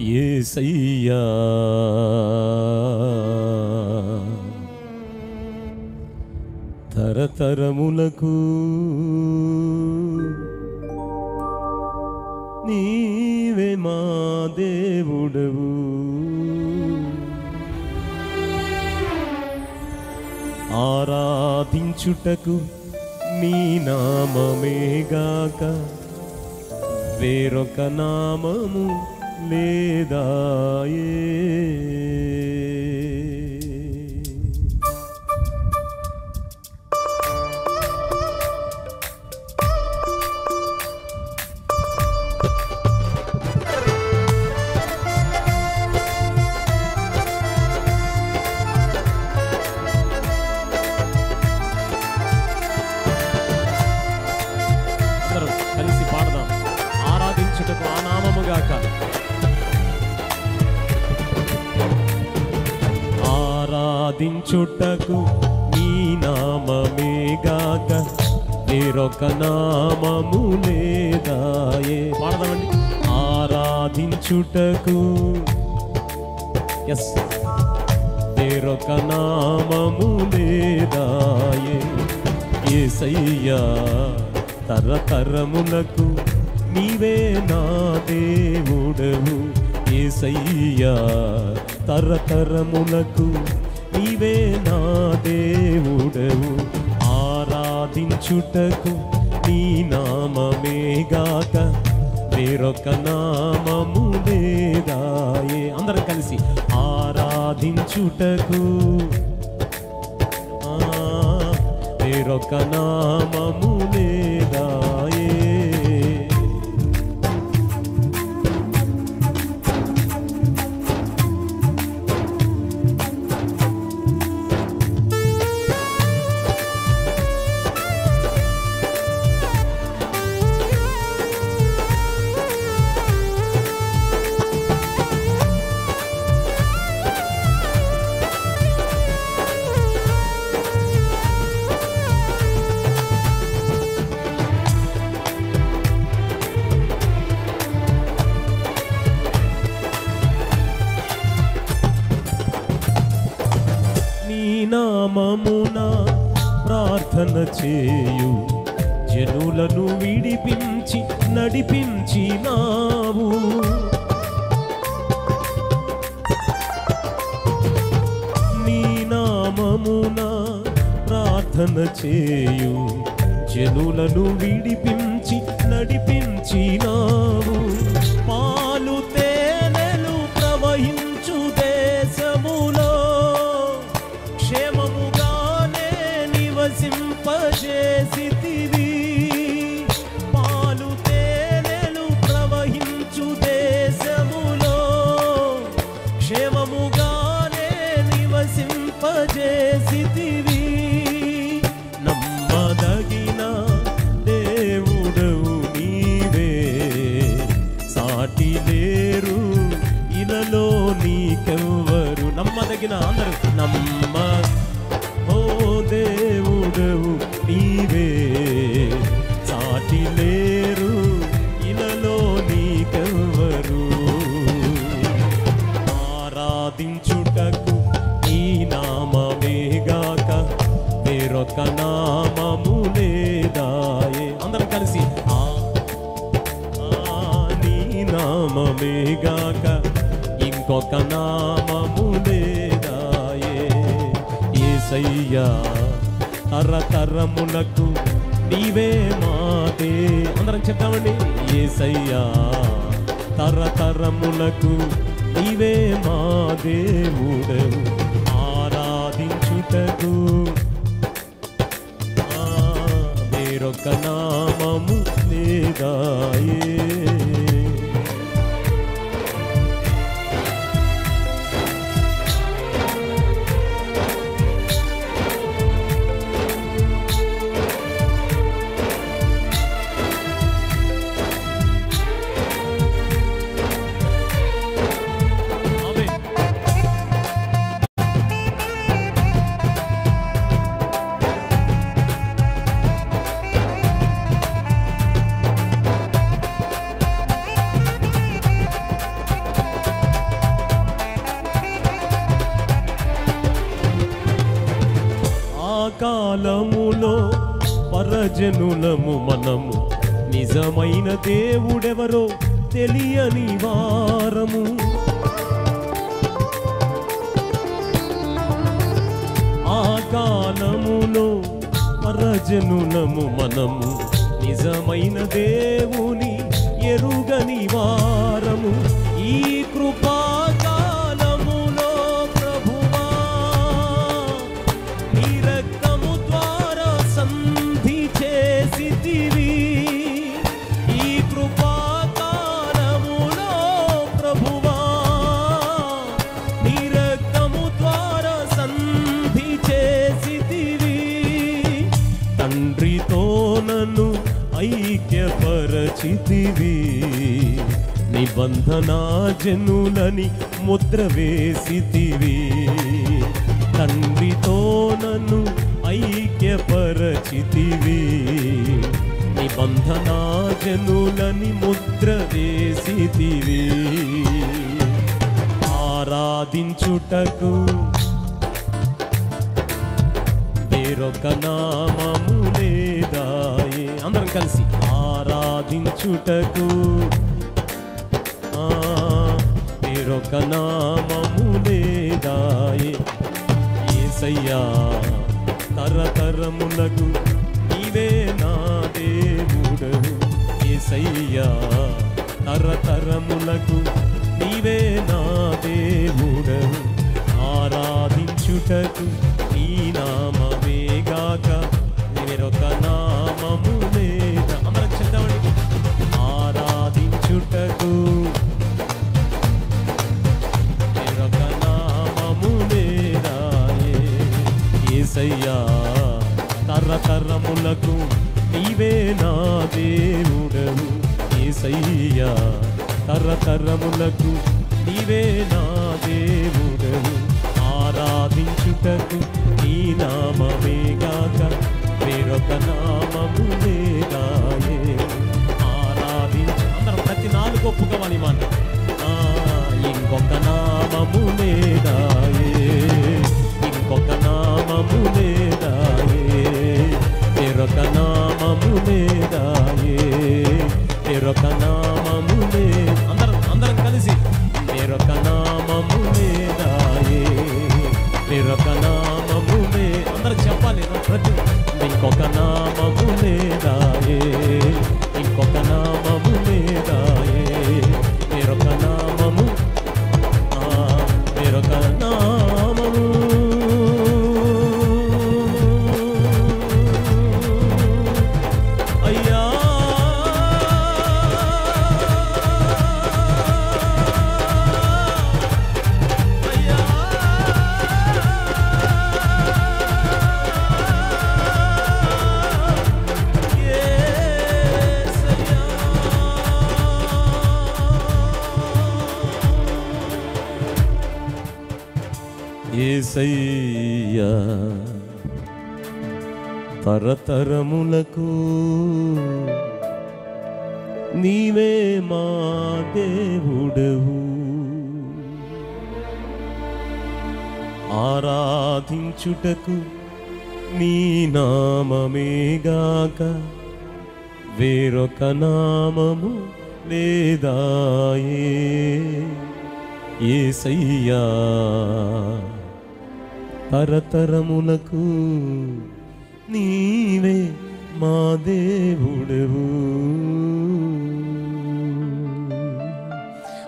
యేసయ్యా తరతరములకు నీవే మా దేవుడవు, ఆరాధించుటకు నీ నామమేగాక వేరొక నామము లేదాయే. కలిసి పాడదాం. ఆరాధించుటకు ఆ నామముగాక, ఆరాధించుటకు నీ నామమేగాక వేరొక నామము లేదాయే. పాడదామండి. ఆరాధించుటకు ఎస్ వేరొక నామము లేదాయే. యేసయ్యా తరతరములకు నీవే నా దేవుడవు, యేసయ్యా తరతరములకు నీవే నా దేవుడవు, ఆరాధించుటకు నీ నామమేగాక వేరొక నామము లేదాయే. అందరం కలిసి ఆరాధించుటకు వేరొక నామము లేదాయే. నామమున ప్రార్థన చేయు జనులను విడిపించి నడిపించినావు, నీ నామమున ప్రార్థన చేయు జనులను విడిపించి నడిపించినావు, పాలు తేనెలు ప్రవహించు దేశములో క్షేమముగానే నివసింపజేసితివి, పాలు తేనెలు ప్రవహించు దేశములో క్షేమముగానే నివసింపజేసితివి, నమ్మదగిన దేవుడవు నీవే, సాటి లేరు ఇలలో నీకెవ్వరు. నమ్మదగిన అందరూ నమ్మ ఓ దేవుడవు నీవే, సాటి లేరు ఇలలో నీకెవ్వరు, ఆరాధించుటకు ఈ నామమేగాక వేరొక నామము లేదాయే. అందరం కలిసి నీ నామమేగాక ఇంకొక నామము లేదాయే. యేసయ్యా తరతరములకు నీవే మాదే. అందరం చెప్తామండి. యేసయ్యా తరతరములకు నీవే మా దేవుడవు, ఆరాధించుటకు వేరొక నామము లేదాయే. కాలములో పరజనులము మనము, నిజమైన దేవుడెవరో తెలియని వారము. ఆ కాలములో పరజనులము మనము, నిజమైన దేవుని ఎరుగని వారము. ఈ కృపాకాలములో ప్రభువా నీ రక్తము ద్వారా సంధి చేసితివి. ఈ కృపాకాలములో ప్రభువా నీ రక్తము ద్వారా సంధి చేసితివి. తండ్రితో నన్ను ఐక్యపరచితివి, నిబంధన జనులని ముద్ర వేసితివి. తండ్రితో నన్ను ఐక్యపరచితివి, నిబంధన జనులని ముద్ర వేసితివి. ఆరాధించుటకు వేరొక నామము లేదాయే. అందరం కలిసి ఆరాధించుటకు వేరొక నామము లేదాయే. యేసయ్యా తరతరములకు నీవే నా దేవుడవు. యేసయ్యా తరతరములకు నీవే నా దేవుడవు. ఆరాధించుటకు నీ నామమే గాక వేరొక నామము లేదా. అందరం చెప్తామండి. ఆరాధించుటకు వేరొక నామము లేదా. యేసయ్యా తరతరములకు నీవే నా దేవుడవు. యేసయ్యా తరతరములకు నీవే నా దేవుడవు. ఆరాధించుటకు నీ నామమే గాక వేరొక నామము లేదాయే. ఆరాధించు. అందరం ప్రతి నాలుగు ఒప్పుకోవాలి మాట. ఇంకొక నామము లేదాయే, ఇంకొక నామము లేదాయే, వేరొక నామము లేదాయే, వేరొక నామము లేదు. అందరం కలిసి వేరొక నామము లేదాయే, వేరొక నామము లే. అందరూ చెప్పాలి ప్రతి. ఇంకొక నామము లేదాయే, ఇంకొక నామము లేదాయే, వేరొక నామము, వేరొక నామము. అయ్యా యేసయ్యా తరతరములకు నీవే మా దేవుడవు. ఆరాధించుటకు నీ నామమే గాక వేరొక నామము లేదాయే. యేసయ్యా తరతరములకు నీవే మా దేవుడవు.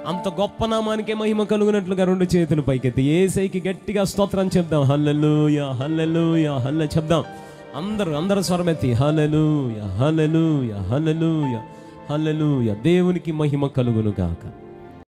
అంత గొప్ప నామానికే మహిమ కలుగునట్లుగా రెండు చేతులు పైకెత్తి యేసయ్యకి గట్టిగా స్తోత్రం చెప్దాం. హల్లెలూయా హల్లెలూయా హల్లెలూయా చెప్దాం. అందరూ స్వరమెత్తి హల్లెలూయా హల్లెలూయా హల్లెలూయా హల్లెలూయా. దేవునికి మహిమ కలుగును గాక.